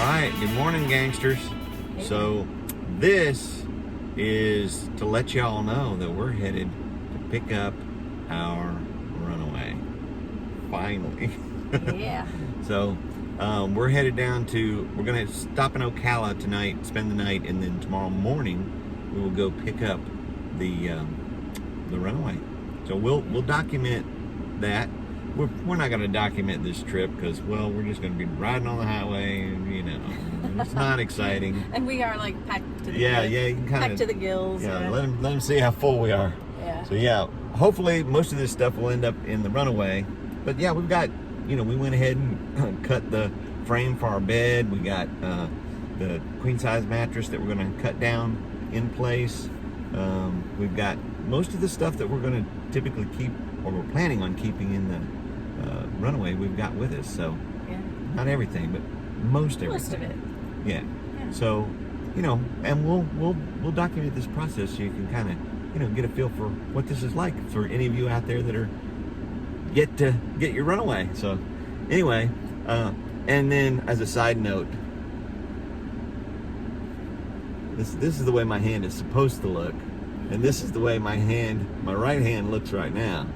Alright, good morning, gangsters. So this is to let y'all know that we're headed to pick up our Runaway. Finally. Yeah. So we're headed down to, we're gonna stop in Ocala tonight, spend the night, and then tomorrow morning we will go pick up the Runaway. So we'll document that. We're not going to document this trip because, well, we're just going to be riding on the highway, and, you know, it's not exciting. And we are like packed to the yeah, you can kind of packed to the gills. Yeah, let them see how full we are. Yeah. So yeah, hopefully most of this stuff will end up in the Runaway. But yeah, we've got, you know, we went ahead and cut the frame for our bed. We got the queen size mattress that we're going to cut down in place. We've got most of the stuff that we're going to typically keep, or we're planning on keeping in the Runaway, we've got with us. So Yeah. not everything, but most everything. Most of it. Yeah. So, you know, and we'll document this process so you can kind of, you know, get a feel for what this is like for any of you out there that are yet to get your Runaway. So anyway, and then as a side note, this is the way my hand is supposed to look, and this is the way my right hand looks right now.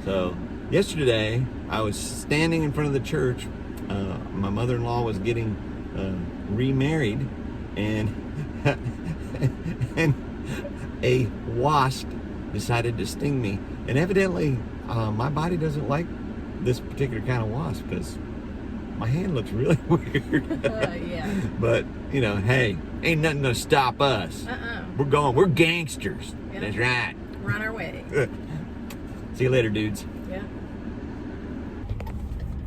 So yesterday I was standing in front of the church. My mother-in-law was getting remarried, and and a wasp decided to sting me. And evidently my body doesn't like this particular kind of wasp because my hand looks really weird. Yeah. But, you know, hey, ain't nothing gonna stop us. We're going. We're gangsters. Yep. That's right. We're on our way. See you later, dudes. Yeah.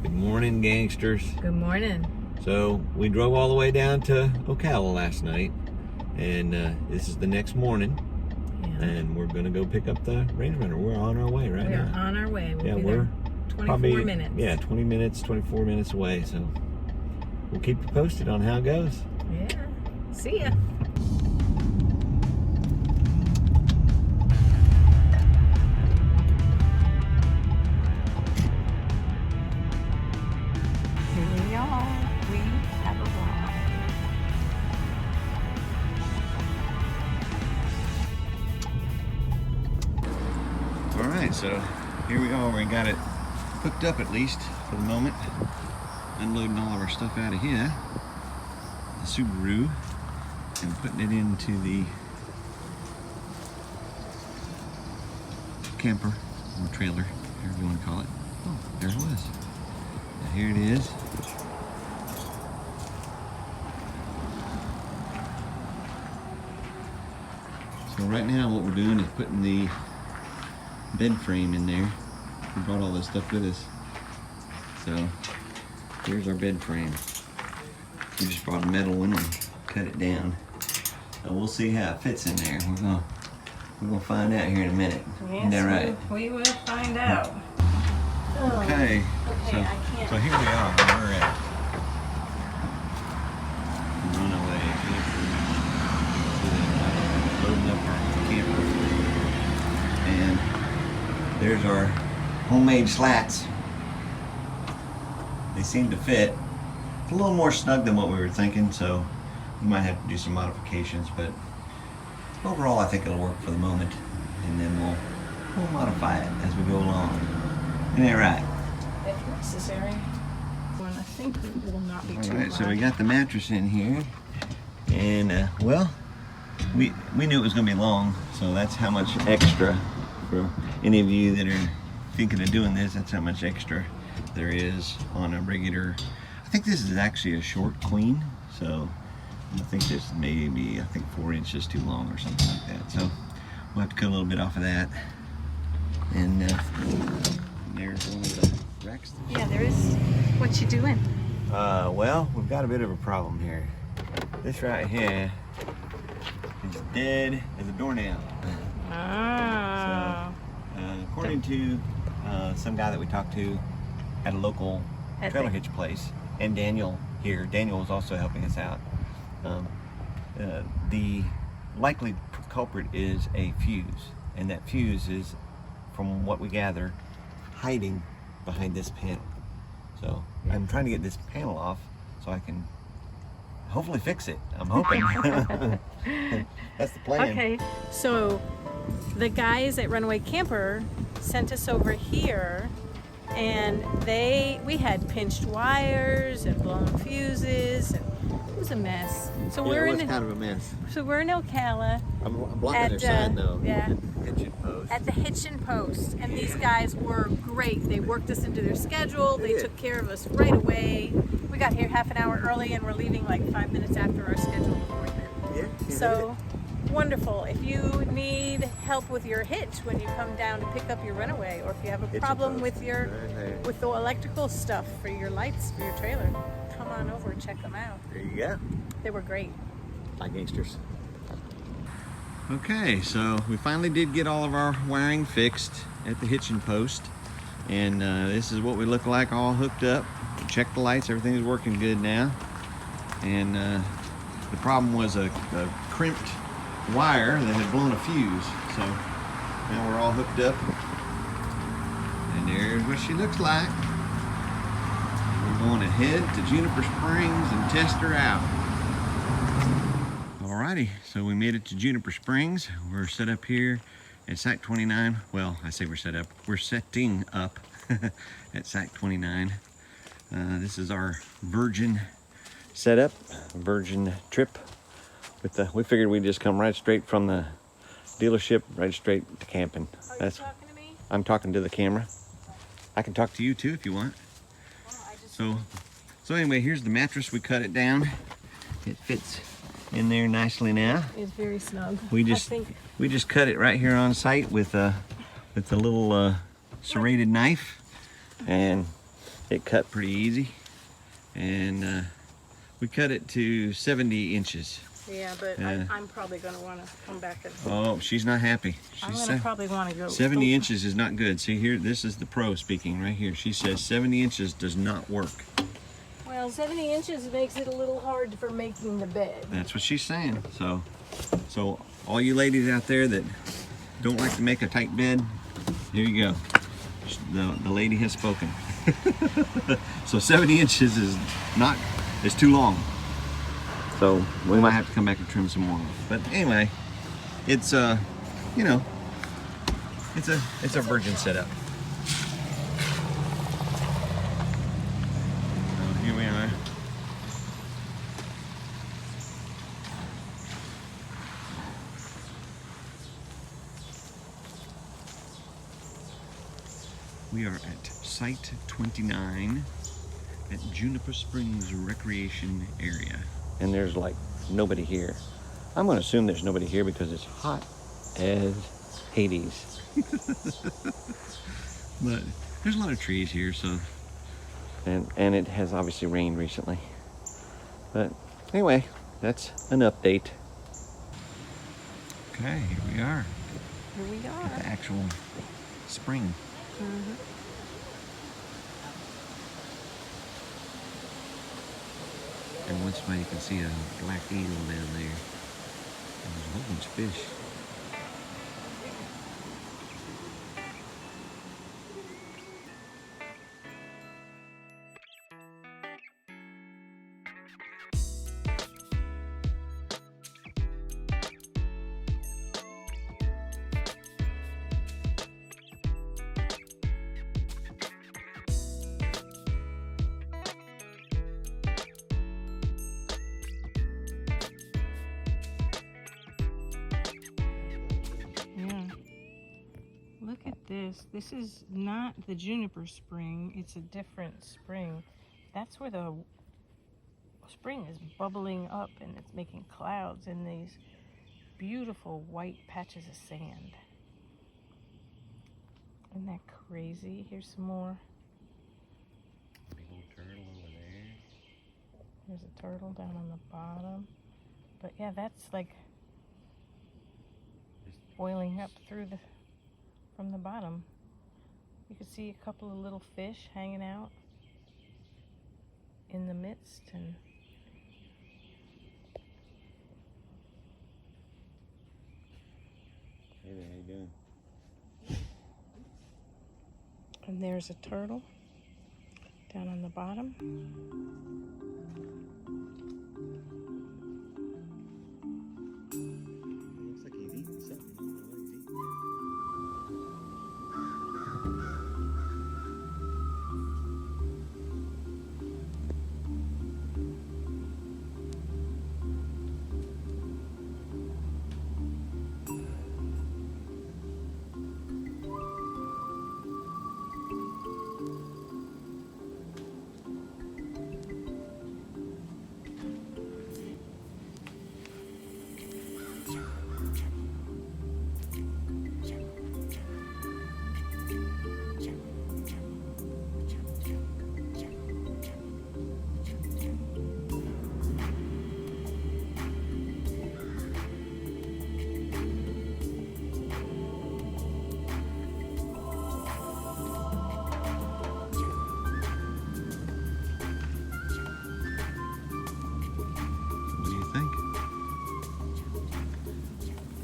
Good morning, gangsters. Good morning. So we drove all the way down to Ocala last night, and this is the next morning, Yeah. and we're gonna go pick up the Rangerunner. We're on our way right We are now. on our way. We'll Yeah, be we're there 24 probably minutes. Yeah, 20 minutes, 24 minutes away. So we'll keep you posted on how it goes. Yeah. See ya. Here we are. We have arrived. All right, so here we are. We got it hooked up, at least for the moment. Unloading all of our stuff out of here, the Subaru, and putting it into the camper or trailer, whatever you want to call it. Oh, there it was. Now here it is. So right now what we're doing is putting the bed frame in there. We brought all this stuff with us. So here's our bed frame. We just brought a metal one and cut it down. So we'll see how it fits in there. We're gonna find out here in a minute. Isn't that right? We will find out. Okay. Okay, I can't. So here we are. We're at Runaway Camper. Loading up our camper. And there's our homemade slats. They seem to fit. It's a little more snug than what we were thinking, so we might have to do some modifications, but overall I think it'll work for the moment, and then we'll modify it as we go along. Isn't that right? If necessary. One, I think it will not be too Alright, so we hard. got the mattress in here, and well, we knew it was going to be long, so that's how much extra, for any of you that are thinking of doing this, that's how much extra there is on a regular. I think this is actually a short queen, so I think this may be, 4 inches too long or something like that. So we'll have to cut a little bit off of that. And there's one of the racks. Yeah, there is. What you doing? Well, we've got a bit of a problem here. This right here is dead as a doornail. Oh. According to some guy that we talked to at a local trailer hitch place, and Daniel here, Daniel was also helping us out. The likely culprit is a fuse, and that fuse is, from what we gather, hiding behind this panel. So I'm trying to get this panel off so I can hopefully fix it. I'm hoping. That's the plan. Okay, so the guys at Runaway Camper sent us over here, and we had pinched wires and blown fuses, and it was a mess. So Yeah, it was kind of a mess. So we're in Ocala. I'm blocking their sign though. Yeah. Hitchin' post. At the Hitchin Post, and these guys were great. They worked us into their schedule. They took care of us right away. We got here half an hour early, and we're leaving like 5 minutes after our scheduled appointment. Yeah. So wonderful. If you need help with your hitch when you come down to pick up your Runaway, or if you have a problem with with the electrical stuff for your lights for your trailer, come on over and check them out. There you go. They were great. Like gangsters. Okay, so we finally did get all of our wiring fixed at the Hitchin Post, and this is what we look like all hooked up. Check the lights, everything's working good now. And the problem was a crimped wire that had blown a fuse, so now we're all hooked up, and there's what she looks like. We're going ahead to Juniper Springs and test her out. Alrighty, so we made it to Juniper Springs. We're set up here at Site 29. Well, I say we're set up. We're setting up at Site 29. This is our Virgin setup, Virgin trip. We figured we'd just come right straight from the dealership, right straight to camping. Are you talking to me? I'm talking to the camera. I can talk to you too if you want. Well, So anyway, here's the mattress. We cut it down. It fits in there nicely now. It's very snug. We just cut it right here on site with a little serrated knife, and it cut pretty easy. And we cut it to 70 inches. Yeah, but I'm probably going to want to come back and... Oh, she's not happy. I'm going to probably want to go... 70 inches is not good. See here, this is the pro speaking right here. She says 70 inches does not work. Well, 70 inches makes it a little hard for making the bed. That's what she's saying. So all you ladies out there that don't like to make a tight bed, here you go. The lady has spoken. So 70 inches is too long. So we might have to come back and trim some more. But anyway, it's you know, it's a Virgin setup. So here we are. We are at Site 29 at Juniper Springs Recreation Area. And there's like nobody here. I'm gonna assume there's nobody here because it's hot as Hades. But there's a lot of trees here, so. And it has obviously rained recently. But anyway, that's an update. Okay, here we are. Here we are. At the actual spring. Mm-hmm. And once more you can see a black eagle down there. And there's a whole bunch of fish. Look at this. This is not the Juniper Spring. It's a different spring. That's where the spring is bubbling up and it's making clouds in these beautiful white patches of sand. Isn't that crazy? Here's some more. Big old turtle over there. There's a turtle down on the bottom. But yeah, that's like boiling up through from the bottom. You can see a couple of little fish hanging out in the midst, and Hey there, how you doing? and there's a turtle down on the bottom.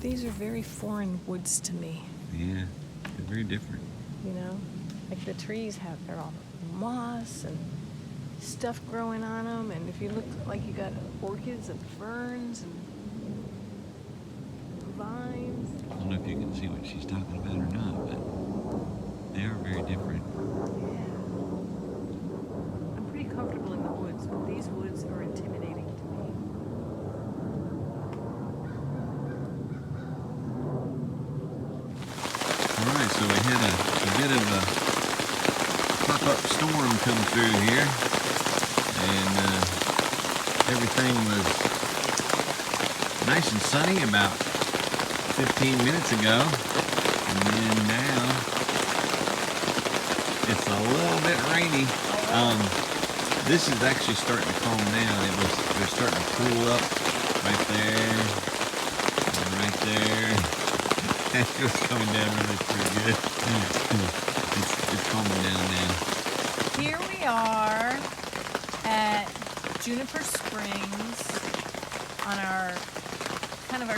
These are very foreign woods to me. Yeah, they're very different. You know, like the trees they're all moss and stuff growing on them, and if you look like you got orchids and ferns and vines. I don't know if you can see what she's talking about or not, but they are very different. Yeah. I'm pretty comfortable in the woods, but these woods are intimidating to me. Alright, so we had a bit of a pop-up storm come through here, and everything was nice and sunny about 15 minutes ago, and then now it's a little bit rainy. This is actually starting to calm down. They're starting to cool up right there, and right there. It was coming down really pretty good. It's calming down now. Here we are at Juniper Springs on our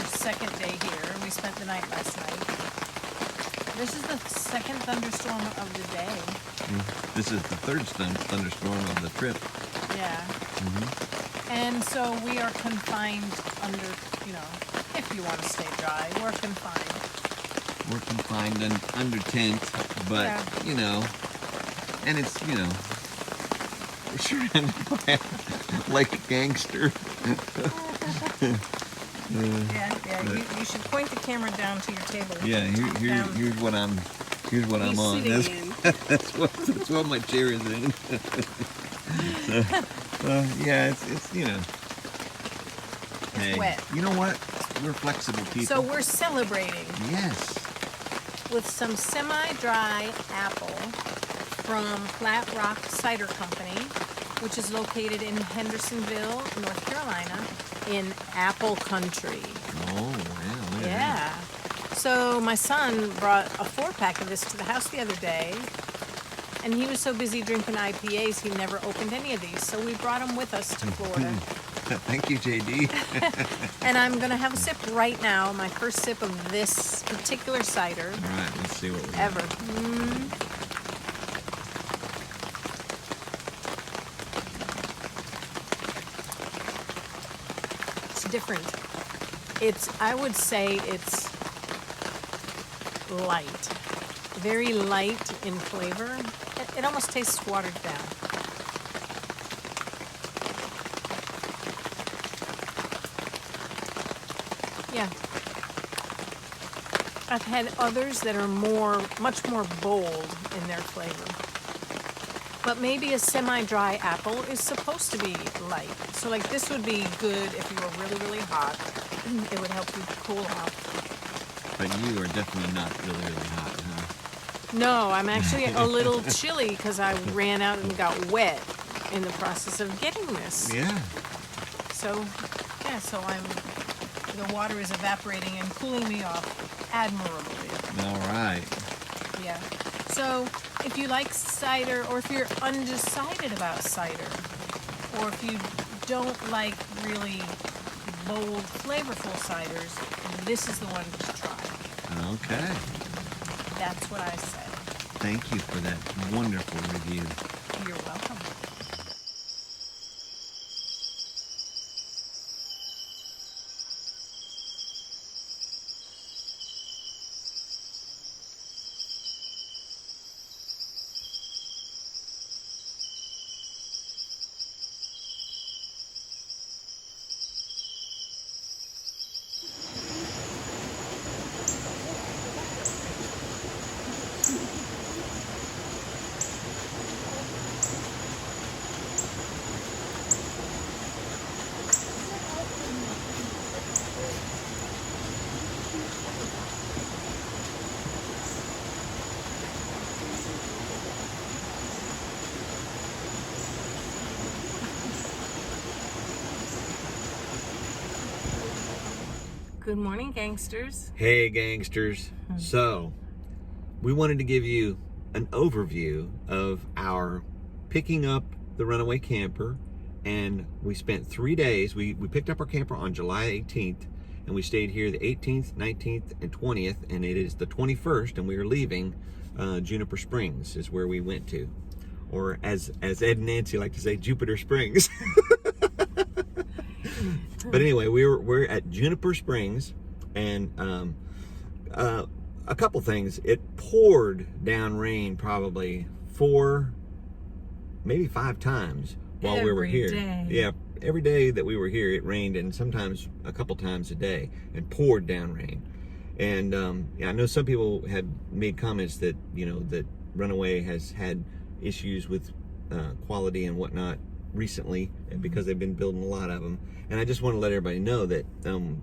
second day here. We spent the night last night. This is the second thunderstorm of the day. This is the third thunderstorm of the trip. Yeah. And so we are confined under, if you want to stay dry, we're confined. We're confined under tent, but, and it's, we're surrounded by like a gangster. You should point the camera down to your table. Yeah, here's what I'm on. That's what my chair is in. It's hey, wet. You know what? We're flexible people. So we're celebrating. Yes. With some semi-dry apple from Flat Rock Cider Company, which is located in Hendersonville, North Carolina, in apple country. Oh, wow. Yeah. So my son brought a 4-pack of this to the house the other day, and he was so busy drinking IPAs he never opened any of these. So we brought them with us to Florida. Thank you, JD. And I'm going to have a sip right now, my first sip of this particular cider. All right, let's see what we ever. It's different. I would say it's light. Very light in flavor. It almost tastes watered down. Yeah. I've had others that are much more bold in their flavor. But maybe a semi-dry apple is supposed to be light. So like this would be good if you were really, really hot. It would help you cool off. But you are definitely not really, really hot, huh? No, I'm actually a little chilly because I ran out and got wet in the process of getting this. Yeah. So the water is evaporating and cooling me off admirably. All right. Yeah. So if you like cider, or if you're undecided about cider, or if you don't like really bold, flavorful ciders, this is the one to try. Okay. That's what I said. Thank you for that wonderful review. You're welcome. Good morning, gangsters. Hey, gangsters. So, we wanted to give you an overview of our picking up the Runaway Camper, and we spent 3 days. We picked up our camper on July 18th, and we stayed here the 18th, 19th, and 20th, and it is the 21st, and we are leaving. Juniper Springs is where we went to, or as Ed and Nancy like to say, Jupiter Springs. But anyway, we're at Juniper Springs, and a couple things. It poured down rain probably 4, maybe 5 times while we were here. Day. Yeah, every day that we were here, it rained, and sometimes a couple times a day, and poured down rain. And yeah, I know some people had made comments that, you know, that Runaway has had issues with quality and whatnot recently, because they've been building a lot of them. And I just want to let everybody know that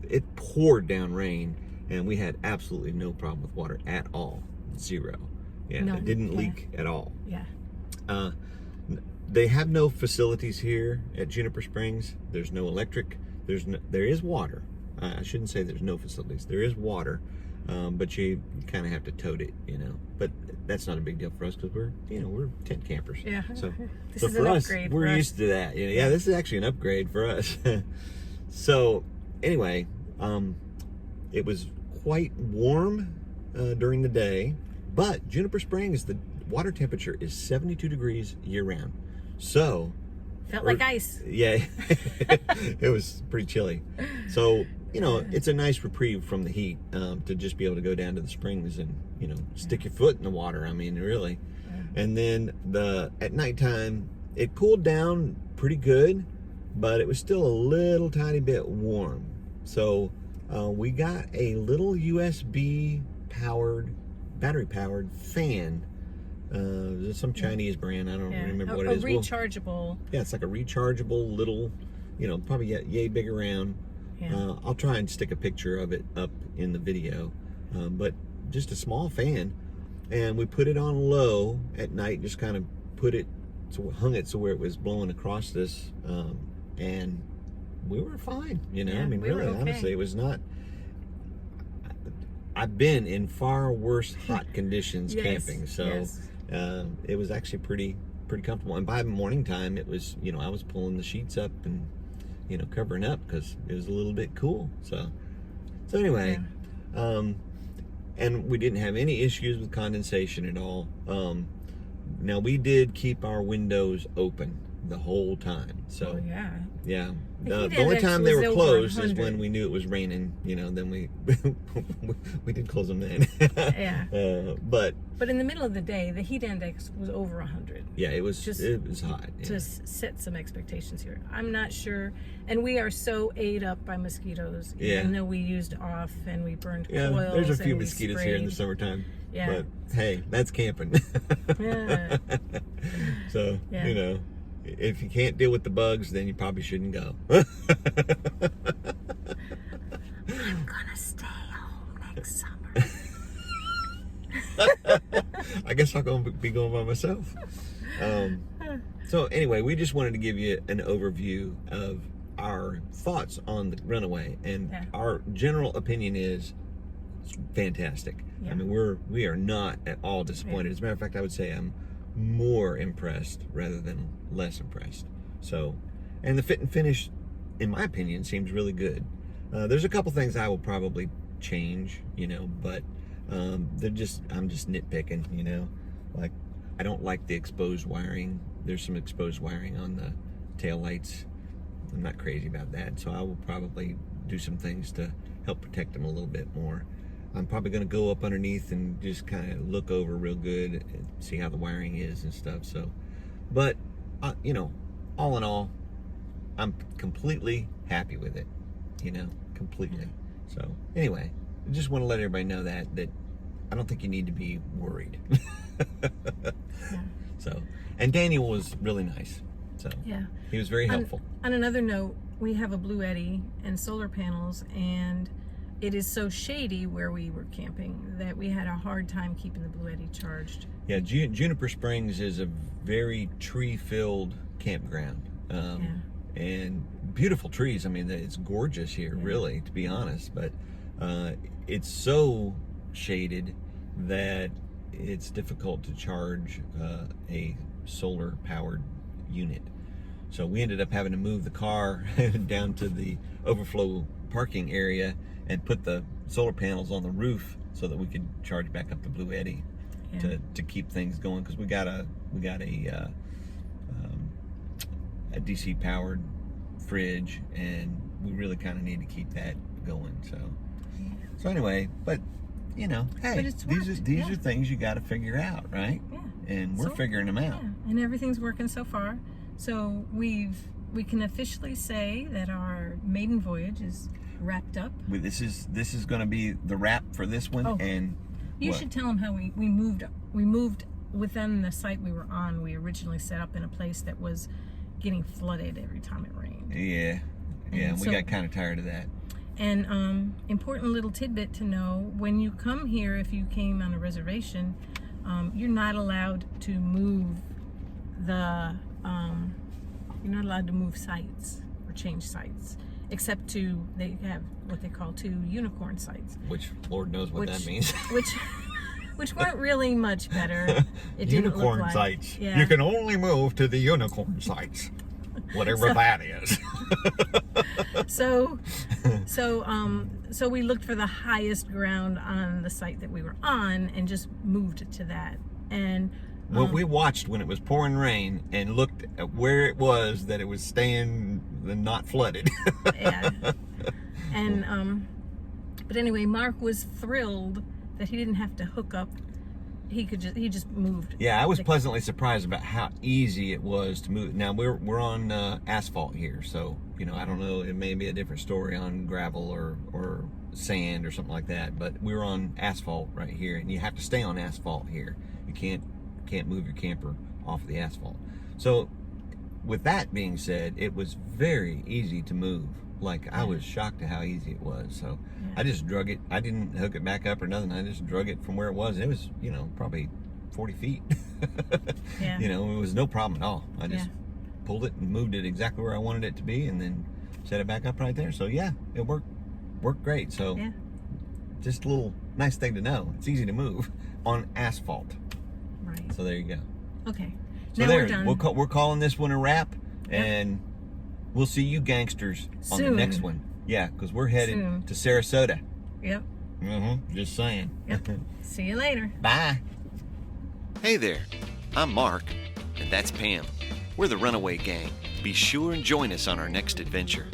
it poured down rain, and we had absolutely no problem with water at all. 0. Yeah, No, it didn't yeah. leak at all. Yeah. They have no facilities here at Juniper Springs. There's no electric. There is water. I shouldn't say there's no facilities. There is water, but you kind of have to tote it, you know. But that's not a big deal for us, because we're tent campers. Yeah. So, This so is for an us, upgrade we're for us. used to that. You know, yeah, this is actually an upgrade for us. So anyway, it was quite warm during the day, but Juniper Springs, the water temperature is 72 degrees year round. So Felt like ice. yeah, it was pretty chilly. So, you know, it's a nice reprieve from the heat, to just be able to go down to the springs and, you know, stick your foot in the water. I mean, really. And then at nighttime, it cooled down pretty good, but it was still a little tiny bit warm. So we got a little USB powered, battery powered fan. Some Chinese brand. I don't remember what it is. A rechargeable. Yeah, it's like a rechargeable little, you know, probably yay big around. Yeah. I'll try and stick a picture of it up in the video, but just a small fan, and we put it on low at night. Just kind of hung it so where it was blowing across this, and we were fine. You know, Yeah, I mean, we were really, okay. honestly, it was not. I've been in far worse hot conditions Yes, camping, so yes. It was actually pretty comfortable. And by morning time, it was, you know, I was pulling the sheets up and, you know, covering up because it was a little bit cool. So anyway, and we didn't have any issues with condensation at all. Now we did keep our windows open the whole time. So yeah. The heat The only index time they was were over closed is 100. when we knew it was raining. You know, then we we did close them then. Yeah. But in the middle of the day, the heat index was over 100. yeah, it was Just hot. Yeah. To set some expectations here. I'm not sure. And we are so ate up by mosquitoes. Yeah. Even though we used off and we burned Yeah, coils. there's a few and we mosquitoes here in the sprayed. summertime. Yeah. But hey, that's camping. Yeah. So, Yeah. you know, if you can't deal with the bugs, then you probably shouldn't go. I'm gonna stay home next summer. I guess I'll be going by myself. So anyway, we just wanted to give you an overview of our thoughts on the Runaway, and our general opinion is it's fantastic. Yeah. I mean, we are not at all disappointed. As a matter of fact, I would say I'm more impressed rather than less impressed. So, and the fit and finish, in my opinion, seems really good. There's a couple things I will probably change, you know, but I'm just nitpicking, you know. Like, I don't like the exposed wiring. There's some exposed wiring on the tail lights. I'm not crazy about that, so I will probably do some things to help protect them a little bit more. I'm probably going to go up underneath and just kind of look over real good and see how the wiring is and stuff. So, but you know, all in all, I'm completely happy with it, you know, completely. So anyway, I just want to let everybody know that I don't think you need to be worried. So, and Daniel was really nice. So Yeah. he was very helpful. On another note, we have a Blue Eddy and solar panels, and it is so shady where we were camping that we had a hard time keeping the Blue Eddy charged. Yeah, Juniper Springs is a very tree-filled campground. And beautiful trees. I mean, it's gorgeous here, really, to be honest. But it's so shaded that it's difficult to charge a solar-powered unit. So we ended up having to move the car down to the overflow parking area and put the solar panels on the roof so that we could charge back up the Blue Eddy to keep things going, because we got a DC powered fridge, and we really kind of need to keep that going. So anyway, but you know, hey, these are things you got to figure out, right? Yeah. And we're figuring them out. Yeah, and everything's working so far. So we can officially say that our maiden voyage is wrapped up. This is going to be the wrap for this one. Oh, and you should tell them how we moved. We moved within the site we were on. We originally set up in a place that was getting flooded every time it rained. Yeah, and we got kind of tired of that. And important little tidbit to know: when you come here, if you came on a reservation, you're not allowed to move you're not allowed to move sites or change sites, except they have what they call 2 unicorn sites. Which Lord knows what that means. Which weren't really much better. It didn't look like sites. Yeah. You can only move to the unicorn sites, whatever that is. So we looked for the highest ground on the site that we were on and just moved it to that. And we watched when it was pouring rain and looked at where it was that it was staying not flooded. Yeah. And but anyway, Mark was thrilled that he didn't have to hook up. He just moved. Yeah, I was pleasantly surprised about how easy it was to move. Now we're on asphalt here, so you know, I don't know, it may be a different story on gravel or sand or something like that, but we're on asphalt right here, and you have to stay on asphalt here. You can't move your camper off the asphalt. So with that being said, it was very easy to move. Like, I was shocked at how easy it was. So I just drug it. I didn't hook it back up or nothing. I just drug it from where it was. It was, you know, probably 40 feet. Yeah. You know, it was no problem at all. I just pulled it and moved it exactly where I wanted it to be, and then set it back up right there. So yeah, it worked great. So just a little nice thing to know. It's easy to move on asphalt. Right. So there you go. Okay. So now there, we're done. we're calling this one a wrap, and we'll see you gangsters on the next one. Yeah, because we're headed to Sarasota. Yep. Just saying. Yep. See you later. Bye. Hey there. I'm Mark, and that's Pam. We're the Runaway Gang. Be sure and join us on our next adventure.